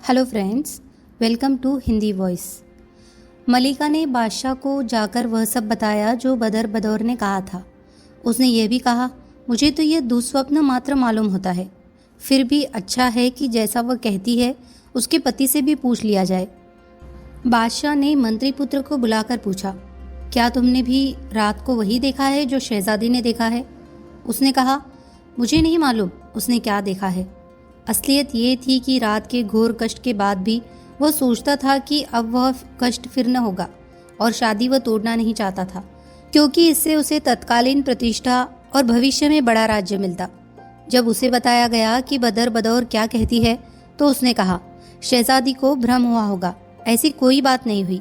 Hello friends, welcome to Hindi voice. मलिका ने बादशाह को जाकर वह सब बताया जो बदर बदौर ने कहा था। उसने यह भी कहा, मुझे तो यह दुस्वप्न मात्र मालूम होता है, फिर भी अच्छा है कि जैसा वह कहती है उसके पति से भी पूछ लिया जाए। बादशाह ने मंत्री पुत्र को बुलाकर पूछा, क्या तुमने भी रात को वही देखा है जो शहजादी ने देखा है? उसने कहा, मुझे नहीं मालूम उसने क्या देखा है। असलियत ये थी कि रात के घोर कष्ट के बाद भी वह सोचता था कि अब वह कष्ट फिर न होगा, और शादी वह तोड़ना नहीं चाहता था, क्योंकि इससे उसे तत्कालीन प्रतिष्ठा और भविष्य में बड़ा राज्य मिलता। जब उसे बताया गया कि बदर बदौर क्या कहती है तो उसने कहा, शहजादी को भ्रम हुआ होगा, ऐसी कोई बात नहीं हुई,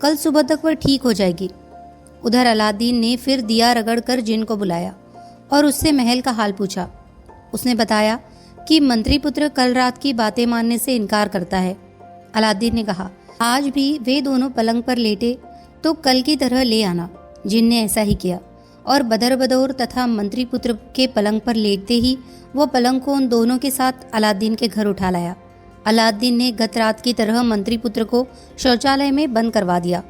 कल सुबह तक वह ठीक हो जाएगी। उधर अलादीन ने फिर दिया रगड़कर जिन को बुलाया और उससे महल का हाल पूछा। उसने बताया कि मंत्री पुत्र कल रात की बातें मानने से इनकार करता है। अलादीन ने कहा, आज भी वे दोनों पलंग पर लेटे तो कल की तरह ले आना। जिन ने ऐसा ही किया और बदर बदौर तथा मंत्री पुत्र के पलंग पर लेटते ही वो पलंग को उन दोनों के साथ अलादीन के घर उठा लाया। अलादीन ने गत रात की तरह मंत्री पुत्र को शौचालय में बंद करवा दिया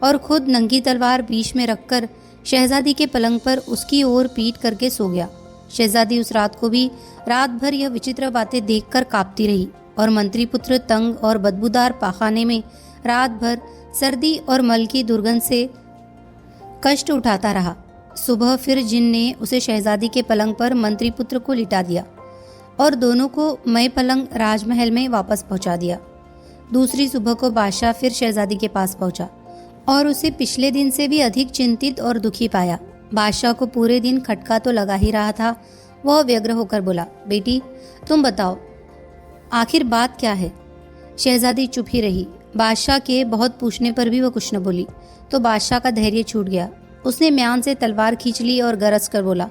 और खुद नंगी तलवार बीच में रखकर शहजादी के पलंग पर उसकी ओर पीट करके सो गया। शहजादी उस रात को भी रात भर यह विचित्र बातें देखकर कांपती रही और मंत्री पुत्र तंग और बदबूदार पाखाने में रात भर सर्दी और मल की दुर्गंध से कष्ट उठाता रहा। सुबह फिर जिन ने उसे शहजादी के पलंग पर मंत्री पुत्र को लिटा दिया और दोनों को मय पलंग राजमहल में वापस पहुंचा दिया। दूसरी सुबह को बादशाह फिर शहजादी के पास पहुंचा और उसे पिछले दिन से भी अधिक चिंतित और दुखी पाया। बादशाह को पूरे दिन खटका तो लगा ही रहा था। वह व्यग्र होकर बोला, बेटी तुम बताओ आखिर बात क्या है? शहजादी चुप ही रही। बादशाह के बहुत पूछने पर भी वह कुछ न बोली तो बादशाह का धैर्य छूट गया। उसने म्यान से तलवार खींच ली और गरज कर बोला,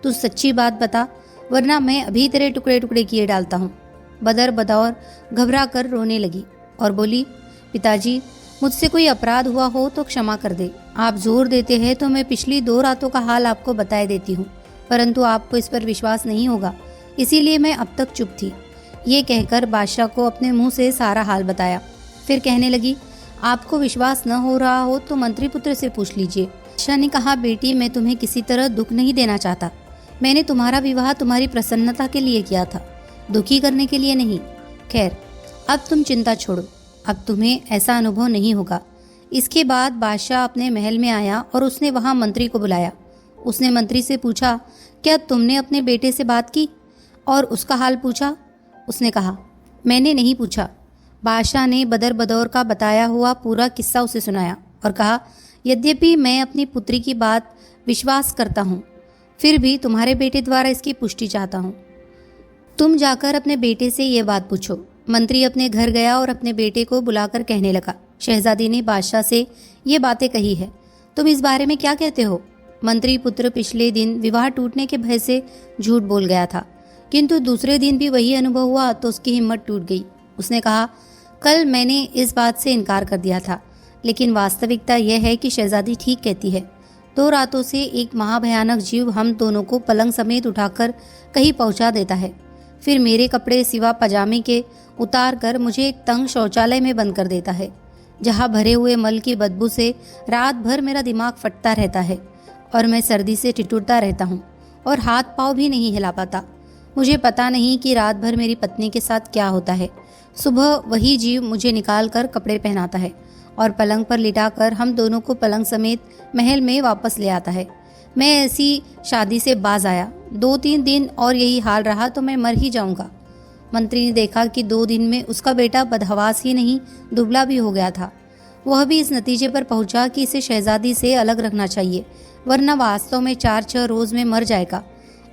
तू सच्ची बात बता, वरना मैं अभी तेरे टुकड़े टुकड़े किए डालता हूँ। बदर बदौर घबरा कर रोने लगी और बोली, पिताजी मुझसे कोई अपराध हुआ हो तो क्षमा कर दे। आप जोर देते हैं तो मैं पिछली 2 रातों का हाल आपको बताए देती हूँ, परंतु आपको इस पर विश्वास नहीं होगा, इसीलिए मैं अब तक चुप थी। ये कहकर बादशाह को अपने मुंह से सारा हाल बताया। फिर कहने लगी, आपको विश्वास न हो रहा हो तो मंत्री पुत्र से पूछ लीजिए। बादशाह ने कहा, बेटी मैं तुम्हें किसी तरह दुख नहीं देना चाहता। मैंने तुम्हारा विवाह तुम्हारी प्रसन्नता के लिए किया था, दुखी करने के लिए नहीं। खैर अब तुम चिंता छोड़ो, अब तुम्हें ऐसा अनुभव नहीं होगा। इसके बाद बादशाह अपने महल में आया और उसने वहां मंत्री को बुलाया। उसने मंत्री से पूछा, क्या तुमने अपने बेटे से बात की और उसका हाल पूछा? उसने कहा, मैंने नहीं पूछा। बादशाह ने बदर बदौर का बताया हुआ पूरा किस्सा उसे सुनाया और कहा, यद्यपि मैं अपनी पुत्री की बात विश्वास करता हूँ, फिर भी तुम्हारे बेटे द्वारा इसकी पुष्टि चाहता हूँ। तुम जाकर अपने बेटे से ये बात पूछो। मंत्री अपने घर गया और अपने बेटे को बुलाकर कहने लगा, शहजादी ने बादशाह से ये बातें कही है, तुम इस बारे में क्या कहते हो? मंत्री पुत्र पिछले दिन विवाह टूटने के भय से झूठ बोल गया था, किंतु दूसरे दिन भी वही अनुभव हुआ तो उसकी हिम्मत टूट गई। उसने कहा, कल मैंने इस बात से इनकार कर दिया था, लेकिन वास्तविकता यह है कि शहजादी ठीक कहती है। 2 रातों से एक महाभयानक जीव हम दोनों को पलंग समेत उठाकर कहीं पहुंचा देता है, फिर मेरे कपड़े सिवा पजामे के उतार कर मुझे एक तंग शौचालय में बंद कर देता है, जहां भरे हुए मल की बदबू से रात भर मेरा दिमाग फटता रहता है और मैं सर्दी से ठिठुरता रहता हूँ और हाथ पाँव भी नहीं हिला पाता। मुझे पता नहीं कि रात भर मेरी पत्नी के साथ क्या होता है। सुबह वही जीव मुझे निकाल कर कपड़े पहनाता है और पलंग पर लिटाकर हम दोनों को पलंग समेत महल में वापस ले आता है। मैं ऐसी शादी से बाज आया, 2-3 दिन और यही हाल रहा तो मैं मर ही जाऊंगा। मंत्री ने देखा कि 2 दिन में उसका बेटा बदहवास ही नहीं दुबला भी हो गया था। वह भी इस नतीजे पर पहुंचा कि इसे शहजादी से अलग रखना चाहिए, वरना वास्तव में 4-6 रोज में मर जाएगा।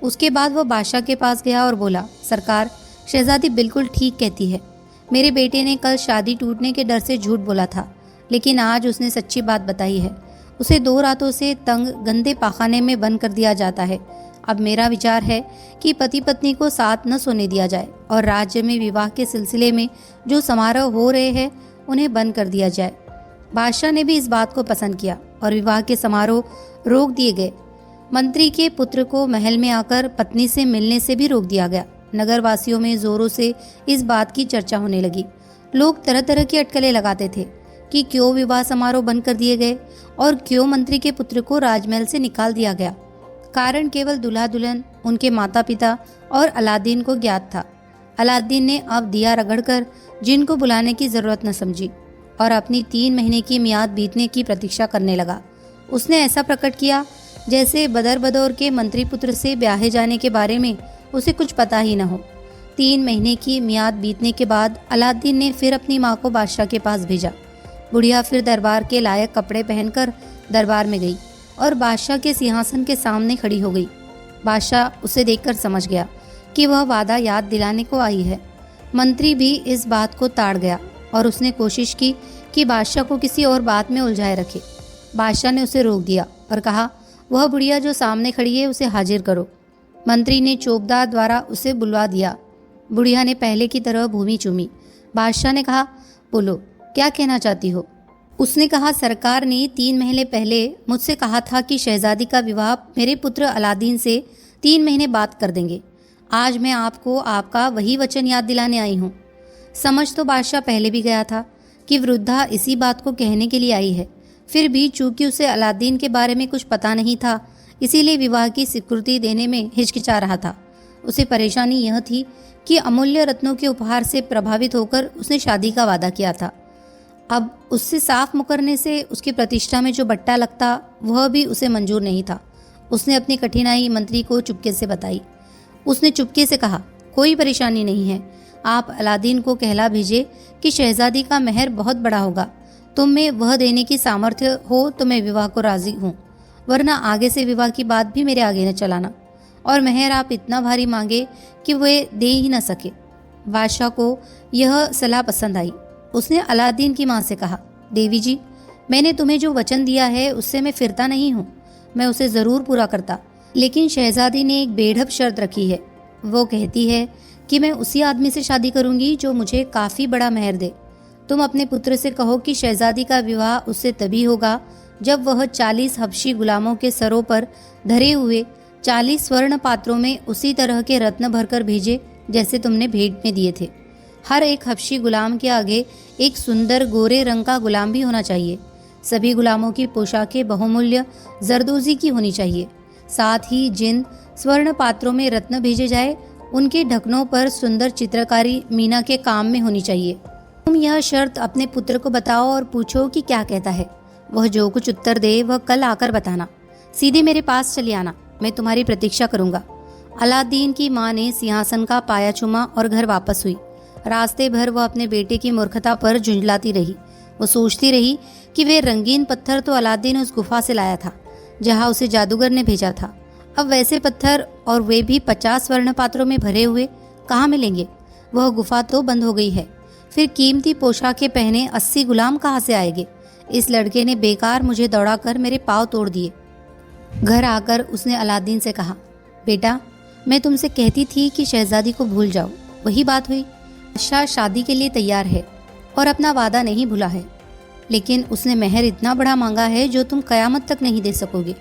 उसके बाद वह बादशाह के पास गया और बोला, सरकार शहजादी बिल्कुल ठीक कहती है। मेरे बेटे ने कल शादी टूटने के डर से झूठ बोला था, लेकिन आज उसने सच्ची बात बताई है। उसे 2 रातों से तंग गंदे पाखाने में बंद कर दिया जाता है। अब मेरा विचार है कि पति पत्नी को साथ न सोने दिया जाए और राज्य में विवाह के सिलसिले में जो समारोह हो रहे हैं उन्हें बंद कर दिया जाए। बादशाह ने भी इस बात को पसंद किया और विवाह के समारोह रोक दिए गए। मंत्री के पुत्र को महल में आकर पत्नी से मिलने से भी रोक दिया गया। नगरवासियों में जोरों से इस बात की चर्चा होने लगी। लोग तरह तरह की अटकलें लगाते थे कि क्यों विवाह समारोह बंद कर दिए गए और क्यों मंत्री के पुत्र को राजमहल से निकाल दिया गया। कारण केवल दूल्हा दुल्हन, उनके माता पिता और अलादीन को ज्ञात था। अलादीन ने अब दिया रगड़कर जिन को बुलाने की जरूरत न समझी और अपनी 3 महीने की मियाद बीतने की प्रतीक्षा करने लगा। उसने ऐसा प्रकट किया जैसे बदर बदौर के मंत्री पुत्र से ब्याहे जाने के बारे में उसे कुछ पता ही न हो। 3 महीने की मियाद बीतने के बाद अलादीन ने फिर अपनी माँ को बादशाह के पास भेजा। बुढ़िया फिर दरबार के लायक कपड़े पहनकर दरबार में गई और बादशाह के सिंहासन के सामने खड़ी हो गई। बादशाह उसे देखकर समझ गया कि वह वादा याद दिलाने को आई है। मंत्री भी इस बात को ताड़ गया और उसने कोशिश की कि बादशाह को किसी और बात में उलझाए रखे। बादशाह ने उसे रोक दिया और कहा, वह बुढ़िया जो सामने खड़ी है उसे हाजिर करो। मंत्री ने चौबदार द्वारा उसे बुलवा दिया। बुढ़िया ने पहले की तरह भूमि चूमी। बादशाह ने कहा, बोलो क्या कहना चाहती हो। उसने कहा, सरकार ने 3 महीने पहले मुझसे कहा था कि शहजादी का विवाह मेरे पुत्र अलादीन से 3 महीने बाद कर देंगे। आज मैं आपको आपका वही वचन याद दिलाने आई हूँ। समझ तो बादशाह पहले भी गया था कि वृद्धा इसी बात को कहने के लिए आई है। फिर भी चूंकि उसे अलादीन के बारे में कुछ पता नहीं था, इसीलिए विवाह की स्वीकृति देने में हिचकिचा रहा था। उसे परेशानी यह थी कि अमूल्य रत्नों के उपहार से प्रभावित होकर उसने शादी का वादा किया था। अब उससे साफ मुकरने से उसकी प्रतिष्ठा में जो बट्टा लगता वह भी उसे मंजूर नहीं था। उसने अपनी कठिनाई मंत्री को चुपके से बताई। उसने चुपके से कहा, कोई परेशानी नहीं है। आप अलादीन को कहला भेजे कि शहजादी का मेहर बहुत बड़ा होगा। तुम में वह देने की सामर्थ्य हो तो मैं विवाह को राजी हूँ, वरना आगे से विवाह की बात भी मेरे आगे न चलाना। और मेहर आप इतना भारी मांगे कि वे दे ही न सके। बादशाह को यह सलाह पसंद आई। उसने अलादीन की माँ से कहा, देवी जी, मैंने तुम्हें जो वचन दिया है उससे मैं फिरता नहीं हूँ। मैं उसे ज़रूर पूरा करता, लेकिन शहजादी ने एक बेढब शर्त रखी है। वो कहती है कि मैं उसी आदमी से शादी करूंगी जो मुझे काफ़ी बड़ा मेहर दे। तुम अपने पुत्र से कहो कि शहजादी का विवाह उससे तभी होगा जब वह 40 हबशी गुलामों के सरों पर धरे हुए 40 स्वर्ण पात्रों में उसी तरह के रत्न भरकर भेजे जैसे तुमने भेंट में दिए थे। हर एक हबशी गुलाम के आगे एक सुंदर गोरे रंग का गुलाम भी होना चाहिए। सभी गुलामों की पोशाकें बहुमूल्य जरदोजी की होनी चाहिए। साथ ही जिन स्वर्ण पात्रों में रत्न भेजे जाए उनके ढक्कनों पर सुंदर चित्रकारी मीना के काम में होनी चाहिए। तुम यह शर्त अपने पुत्र को बताओ और पूछो कि क्या कहता है। वह जो कुछ उत्तर दे वह कल आकर बताना। सीधे मेरे पास चली आना, मैं तुम्हारी प्रतीक्षा करूंगा। अलादीन की माँ ने सिंहासन का पाया चूमा और घर वापस हुई। रास्ते भर वह अपने बेटे की मूर्खता पर झुंझलाती रही। वो सोचती रही कि वे रंगीन पत्थर तो अलादीन उस गुफा से लाया था जहाँ उसे जादूगर ने भेजा था। अब वैसे पत्थर, और वे भी 50 स्वर्ण पात्रों में भरे हुए, कहाँ मिलेंगे। वह गुफा तो बंद हो गई है। फिर कीमती पोशाकें पहने 80 गुलाम कहाँ से आएंगे। इस लड़के ने बेकार मुझे दौड़ाकर मेरे पाँव तोड़ दिए। घर आकर उसने अलादीन से कहा, बेटा, मैं तुमसे कहती थी कि शहजादी को भूल जाओ, वही बात हुई। शाह शादी के लिए तैयार है और अपना वादा नहीं भूला है, लेकिन उसने मेहर इतना बड़ा मांगा है जो तुम कयामत तक नहीं दे सकोगे।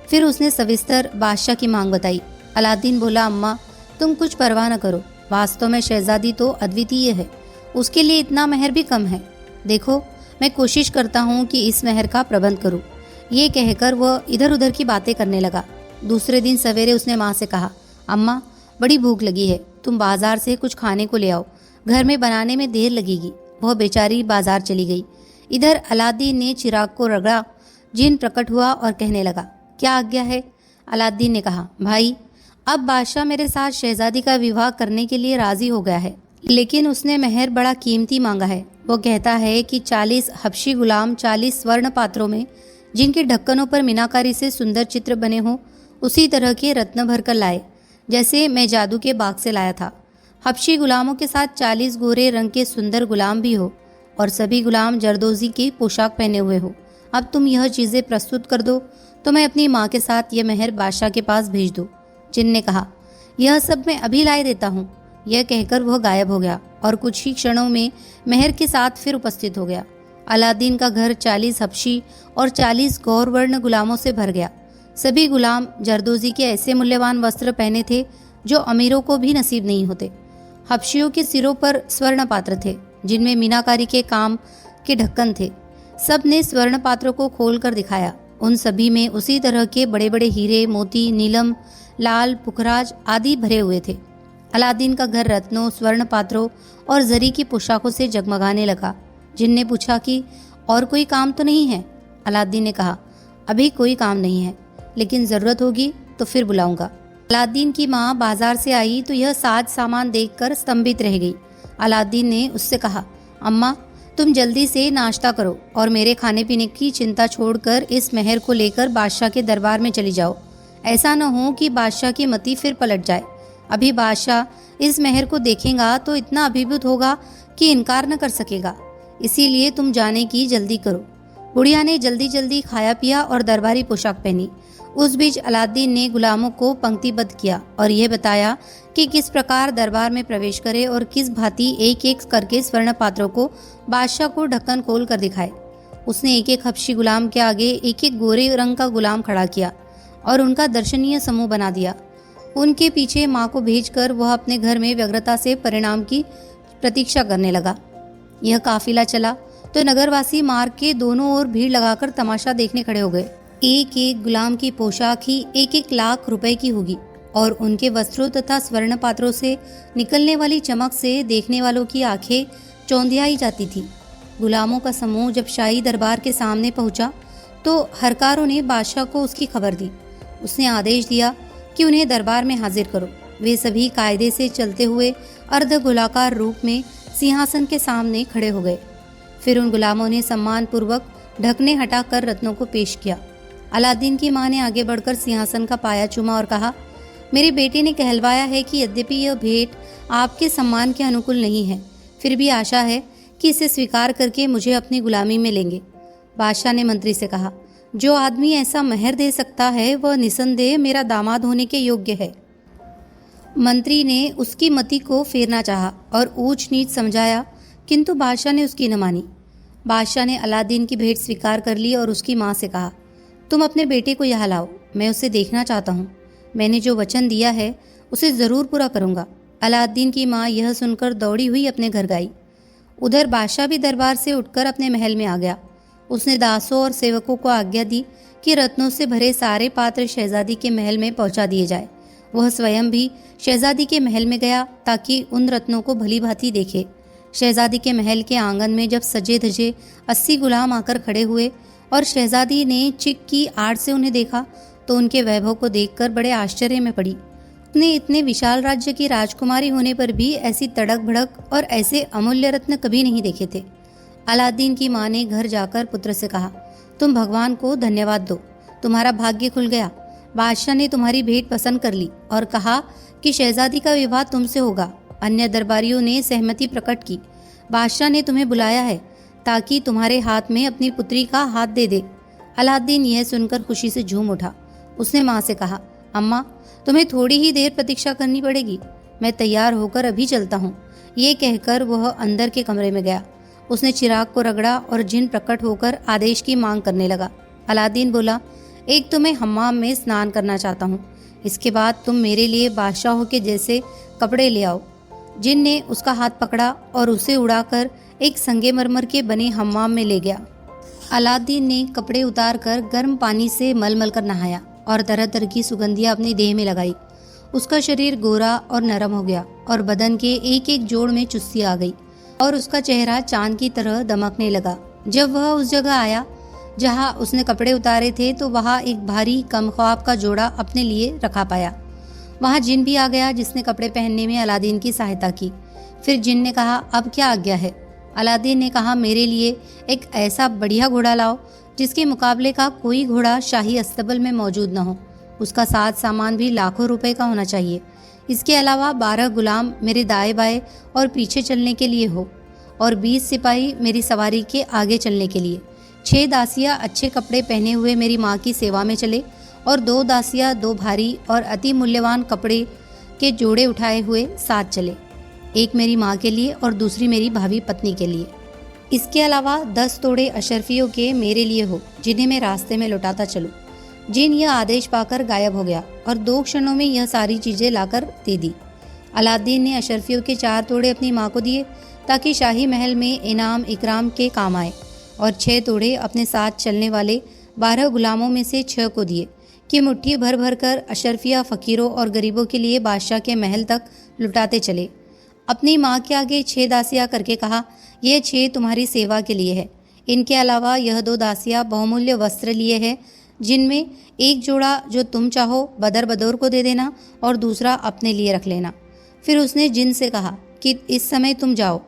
फिर उसने सविस्तर बादशाह की मांग बताई। अलादीन बोला, अम्मा, तुम कुछ परवाह न करो। वास्तव में शहजादी तो अद्वितीय है, उसके लिए इतना मेहर भी कम है। देखो, मैं कोशिश करता हूँ कि इस मेहर का प्रबंध करूँ। ये कहकर वह इधर उधर की बातें करने लगा। दूसरे दिन सवेरे उसने माँ से कहा, अम्मा, बड़ी भूख लगी है, तुम बाजार से कुछ खाने को ले आओ, घर में बनाने में देर लगेगी। वह बेचारी बाजार चली गई। इधर अलादीन ने चिराग को रगड़ा। जिन प्रकट हुआ और कहने लगा, क्या आज्ञा है। अलादीन ने कहा, भाई, अब बादशाह मेरे साथ शहजादी का विवाह करने के लिए राजी हो गया है, लेकिन उसने मेहर बड़ा कीमती मांगा है। वो कहता है कि 40 हबशी गुलाम 40 स्वर्ण पात्रों में, जिनके ढक्कनों पर मीनाकारी से सुंदर चित्र बने हों, उसी तरह के रत्न भर कर लाए जैसे मैं जादू के बाग से लाया था। हबशी गुलामों के साथ 40 गोरे रंग के सुंदर गुलाम भी हो और सभी गुलाम जरदोजी की पोशाक पहने हुए हो। अब तुम यह चीज़ें प्रस्तुत कर दो तो मैं अपनी माँ के साथ यह मेहर बादशाह के पास भेज दूँ। जिन ने कहा, यह सब मैं अभी लाए देता हूँ। यह कहकर वह गायब हो गया और कुछ ही क्षणों में मेहर के साथ फिर उपस्थित हो गया। अलादीन का घर 40 हबशी और 40 गौरवर्ण गुलामों से भर गया। सभी गुलाम जरदोजी के ऐसे मूल्यवान वस्त्र पहने थे जो अमीरों को भी नसीब नहीं होते। हबशियों के सिरों पर स्वर्ण पात्र थे जिनमें मीनाकारी के काम के ढक्कन थे। सब ने स्वर्ण पात्रों को खोल कर दिखाया। उन सभी में उसी तरह के बड़े बड़े हीरे, मोती, नीलम, लाल, पुखराज आदि भरे हुए थे। अलादीन का घर रत्नों, स्वर्ण पात्रों और जरी की पोशाकों से जगमगाने लगा। जिन ने पूछा कि और कोई काम तो नहीं है? अलादीन ने कहा, अभी कोई काम नहीं है, लेकिन जरूरत होगी तो फिर बुलाऊंगा। अलादीन की माँ बाजार से आई तो यह साज सामान देखकर स्तंभित रह गई। अलादीन ने उससे कहा, अम्मा तुम जल्दी से नाश्ता करो और मेरे खाने पीने की चिंता छोड़कर इस मेहर को लेकर बादशाह के दरबार में चली जाओ। ऐसा न हो कि बादशाह की मति फिर पलट जाए। अभी बादशाह इस मेहर को देखेगा तो इतना अभिभूत होगा कि इनकार न कर सकेगा। इसीलिए तुम जाने की जल्दी करो। बुढ़िया ने जल्दी जल्दी खाया पिया और दरबारी पोशाक पहनी। उस बीच अलादीन ने गुलामों को पंक्तिबद्ध किया और यह बताया कि किस प्रकार दरबार में प्रवेश करे और किस भांति एक एक करके स्वर्ण पात्रों को बादशाह को ढक्कन खोल कर दिखाए। उसने एक एक हबशी गुलाम के आगे एक एक गोरे रंग का गुलाम खड़ा किया और उनका दर्शनीय समूह बना दिया। उनके पीछे माँ को भेजकर वह अपने घर में व्यग्रता से परिणाम की प्रतीक्षा करने लगा। यह काफिला चला तो नगरवासी मार्ग के दोनों ओर भीड़ लगाकर तमाशा देखने खड़े हो गए। एक एक गुलाम की पोशाक ही एक एक लाख रुपए की होगी और उनके वस्त्रों तथा स्वर्ण पात्रों से निकलने वाली चमक से देखने वालों की आंखें चौंधियाई जाती थी। गुलामों का समूह जब शाही दरबार के सामने पहुंचा तो हरकारों ने बादशाह को उसकी खबर दी। उसने आदेश दिया कि उन्हें दरबार में हाजिर करो। वे सभी कायदे से चलते हुए अर्ध गोलाकार रूप में सिंहासन के सामने खड़े हो गए। फिर उन गुलामों ने सम्मान पूर्वक ढकने हटाकर रत्नों को पेश किया। अलादीन की मां ने आगे बढ़कर सिंहासन का पाया चूमा और कहा, मेरे बेटे ने कहलवाया है कि यद्यपि यह भेंट आपके सम्मान के अनुकूल नहीं है, फिर भी आशा है कि इसे स्वीकार करके मुझे अपनी गुलामी में लेंगे। बादशाह ने मंत्री से कहा, जो आदमी ऐसा मेहर दे सकता है वह निसंदेह मेरा दामाद होने के योग्य है। मंत्री ने उसकी मति को फेरना चाहा और ऊंच नीच समझाया, किंतु बादशाह ने उसकी न मानी। बादशाह ने अलादीन की भेंट स्वीकार कर ली और उसकी माँ से कहा, तुम अपने बेटे को यहाँ लाओ, मैं उसे देखना चाहता हूँ। मैंने जो वचन दिया है उसे जरूर पूरा करूँगा। अलादीन की माँ यह सुनकर दौड़ी हुई अपने घर गई। उधर बादशाह भी दरबार से उठकर अपने महल में आ गया। उसने दासों और सेवकों को आज्ञा दी कि रत्नों से भरे सारे पात्र शहजादी के महल में पहुंचा दिए जाए। वह स्वयं भी शहजादी के महल में गया ताकि उन रत्नों को भली भांति देखे। शहजादी के महल के आंगन में जब सजे धजे 80 गुलाम आकर खड़े हुए और शहजादी ने चिक की आड़ से उन्हें देखा तो उनके वैभव को देखकर बड़े आश्चर्य में पड़ी। उसने इतने विशाल राज्य की राजकुमारी होने पर भी ऐसी तड़क भड़क और ऐसे अमूल्य रत्न कभी नहीं देखे थे। अलादीन की माँ ने घर जाकर पुत्र से कहा, तुम भगवान को धन्यवाद दो, तुम्हारा भाग्य खुल गया। बादशाह ने तुम्हारी भेंट पसंद कर ली और कहा कि शहजादी का विवाह तुमसे होगा। अन्य दरबारियों ने सहमति प्रकट की। बादशाह ने तुम्हें बुलाया है ताकि तुम्हारे हाथ में अपनी पुत्री का हाथ दे दे। अलादीन यह सुनकर खुशी से झूम उठा। उसने माँ से कहा, अम्मा तुम्हें थोड़ी ही देर प्रतीक्षा करनी पड़ेगी, मैं तैयार होकर अभी चलता हूँ। ये कहकर वह अंदर के कमरे में गया। उसने चिराग को रगड़ा और जिन प्रकट होकर आदेश की मांग करने लगा। अलादीन बोला, एक तो मैं हम्माम में स्नान करना चाहता हूँ, इसके बाद तुम मेरे लिए बादशाहों के जैसे कपड़े ले आओ। जिन ने उसका हाथ पकड़ा और उसे उड़ाकर एक संगमरमर के बने हम्माम में ले गया। अलादीन ने कपड़े उतारकर गर्म पानी से मलमल कर नहाया और तरह तरह की सुगंधियां अपने देह में लगाई। उसका शरीर गोरा और नरम हो गया और बदन के एक एक जोड़ में चुस्ती आ गई और उसका चेहरा चांद की तरह दमकने लगा। जब वह उस जगह आया जहां उसने कपड़े उतारे थे तो वहां एक भारी कमख्वाब का जोड़ा अपने लिए रखा पाया। वहां जिन भी आ गया जिसने कपड़े पहनने में अलादीन की सहायता की। फिर जिन ने कहा, अब क्या आज्ञा है? अलादीन ने कहा, मेरे लिए एक ऐसा बढ़िया घोड़ा लाओ जिसके मुकाबले का कोई घोड़ा शाही अस्तबल में मौजूद न हो। उसका साज सामान भी लाखों रुपए का होना चाहिए। इसके अलावा 12 गुलाम मेरे दाएं बाएं और पीछे चलने के लिए हो और 20 सिपाही मेरी सवारी के आगे चलने के लिए। 6 दासियां अच्छे कपड़े पहने हुए मेरी माँ की सेवा में चले और 2 दासियां 2 भारी और अति मूल्यवान कपड़े के जोड़े उठाए हुए साथ चले, एक मेरी माँ के लिए और दूसरी मेरी भावी पत्नी के लिए। इसके अलावा 10 तोड़े अशरफियों के मेरे लिए हो जिन्हें मैं रास्ते में लौटाता चलूं। जिन यह आदेश पाकर गायब हो गया और 2 क्षणों में यह सारी चीजें लाकर दे दी। अलादीन ने अशरफियों के 4 तोड़े अपनी माँ को दिए ताकि शाही महल में इनाम इकराम के काम आए, और 6 तोड़े अपने साथ चलने वाले 12 गुलामों में से 6 को दिए कि मुट्ठी भर भर कर अशरफिया फ़कीरों और गरीबों के लिए बादशाह के महल तक लुटाते चले। अपनी माँ के आगे 6 दासियाँ करके कहा, यह 6 तुम्हारी सेवा के लिए है। इनके अलावा यह 2 दासियाँ बहुमूल्य वस्त्र लिए हैं, जिनमें एक जोड़ा जो तुम चाहो बदर बदौर को दे देना और दूसरा अपने लिए रख लेना। फिर उसने जिन से कहा कि इस समय तुम जाओ,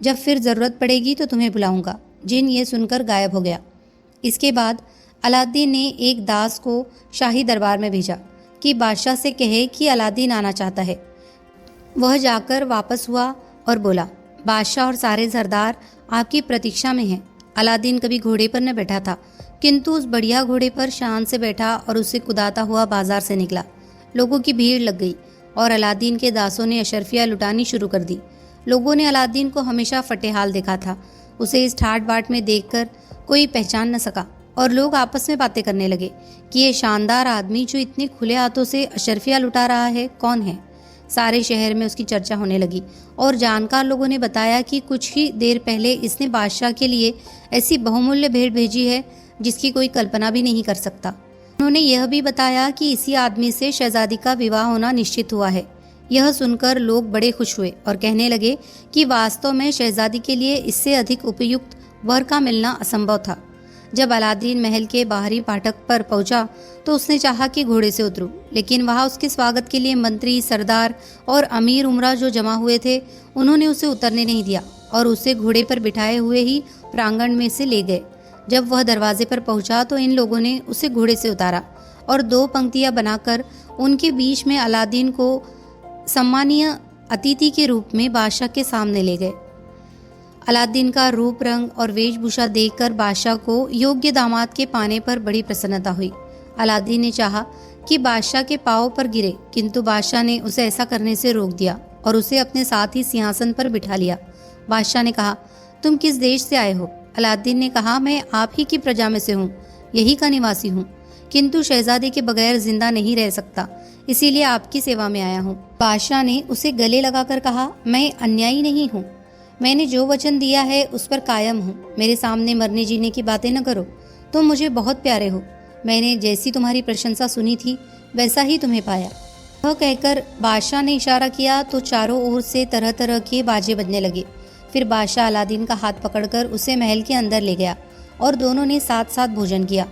जब फिर ज़रूरत पड़ेगी तो तुम्हें बुलाऊंगा। जिन ये सुनकर गायब हो गया। इसके बाद अलादीन ने एक दास को शाही दरबार में भेजा कि बादशाह से कहे कि अलादीन आना चाहता है। वह जाकर वापस हुआ और बोला, बादशाह और सारे सरदार आपकी प्रतीक्षा में हैं। अलादीन कभी घोड़े पर न बैठा था, किंतु उस बढ़िया घोड़े पर शान से बैठा और उसे कुदाता हुआ बाजार से निकला। लोगों की भीड़ लग गई और अलादीन के दासों ने अशरफिया लुटानी शुरू कर दी। लोगों ने अलादीन को हमेशा फटेहाल देखा था। उसे इस ठाट बाट में देखकर कोई पहचान न सका और लोग आपस में बातें करने लगे कि ये शानदार आदमी जो इतने खुले हाथों से अशरफिया लुटा रहा है कौन है। सारे शहर में उसकी चर्चा होने लगी और जानकार लोगों ने बताया कि कुछ ही देर पहले इसने बादशाह के लिए ऐसी बहुमूल्य भेंट भेजी है जिसकी कोई कल्पना भी नहीं कर सकता। उन्होंने यह भी बताया कि इसी आदमी से शहजादी का विवाह होना निश्चित हुआ है। यह सुनकर लोग बड़े खुश हुए और कहने लगे कि वास्तव में शहजादी के लिए इससे अधिक उपयुक्त वर का मिलना असंभव था। जब अलादीन महल के बाहरी फाटक पर पहुंचा तो उसने चाहा कि घोड़े से उतरूं, लेकिन वहां उसके स्वागत के लिए मंत्री, सरदार और अमीर उमरा जो जमा हुए थे, उन्होंने उसे उतरने नहीं दिया और उसे घोड़े पर बिठाए हुए ही प्रांगण में से ले गए। जब वह दरवाजे पर पहुंचा तो इन लोगों ने उसे घोड़े से उतारा और 2 पंक्तियां बनाकर उनके बीच में अलादीन को सम्मानीय अतिथि के रूप में बादशाह के सामने ले गए। अलादीन का रूप रंग और वेशभूषा देखकर बादशाह को योग्य दामाद के पाने पर बड़ी प्रसन्नता हुई। अलादीन ने चाहा कि बादशाह के पांव पर गिरे, किंतु बादशाह ने उसे ऐसा करने से रोक दिया और उसे अपने साथ ही सिंहासन पर बिठा लिया। बादशाह ने कहा, तुम किस देश से आए हो? अलादीन ने कहा, मैं आप ही की प्रजा में से हूँ, यही का निवासी हूँ, किंतु शहजादे के बगैर जिंदा नहीं रह सकता, इसीलिए आपकी सेवा में आया हूँ। बादशाह ने उसे गले लगाकर कहा, मैं अन्यायी नहीं हूँ, मैंने जो वचन दिया है उस पर कायम हूँ। मेरे सामने मरने जीने की बातें न करो, तुम मुझे बहुत प्यारे हो। मैंने जैसी तुम्हारी प्रशंसा सुनी थी वैसा ही तुम्हें पाया। वह कहकर बादशाह ने इशारा किया तो चारों ओर से तरह तरह के बाजे बजने लगे। फिर बादशाह अलादीन का हाथ पकड़कर उसे महल के अंदर ले गया और दोनों ने साथ साथ भोजन किया।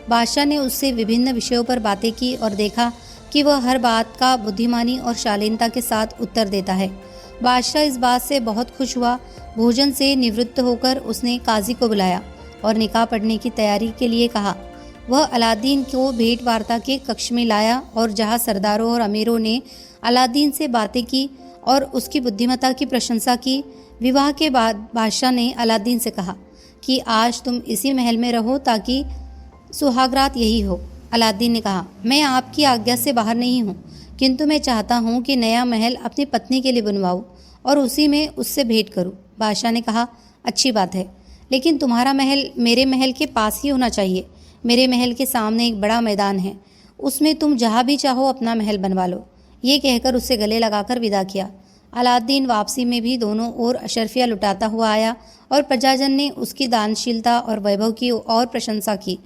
बादशाह ने उससे विभिन्न विषयों पर बातें की और देखा कि वह हर बात का बुद्धिमानी और शालीनता के साथ उत्तर देता है। बादशाह इस बात से बहुत खुश हुआ। भोजन से निवृत्त होकर उसने काजी को बुलाया और निकाह पढ़ने की तैयारी के लिए कहा। वह अलादीन को भेंट वार्ता के कक्ष में लाया और जहां सरदारों और अमीरों ने अलादीन से बातें की और उसकी बुद्धिमत्ता की प्रशंसा की, विवाह के बाद बादशाह ने अलादीन से कहा कि आज तुम इसी महल में रहो ताकि सुहागरात यही हो। अलादीन ने कहा, मैं आपकी आज्ञा से बाहर नहीं हूँ, किंतु मैं चाहता हूँ कि नया महल अपनी पत्नी के लिए बनवाऊँ और उसी में उससे भेंट करूँ। बादशाह ने कहा, अच्छी बात है, लेकिन तुम्हारा महल मेरे महल के पास ही होना चाहिए। मेरे महल के सामने एक बड़ा मैदान है, उसमें तुम जहाँ भी चाहो अपना महल बनवा लो। ये कहकर उससे गले लगाकर विदा किया। अलादीन वापसी में भी दोनों ओर अशरफिया लुटाता हुआ आया और प्रजाजन ने उसकी दानशीलता और वैभव की और प्रशंसा की।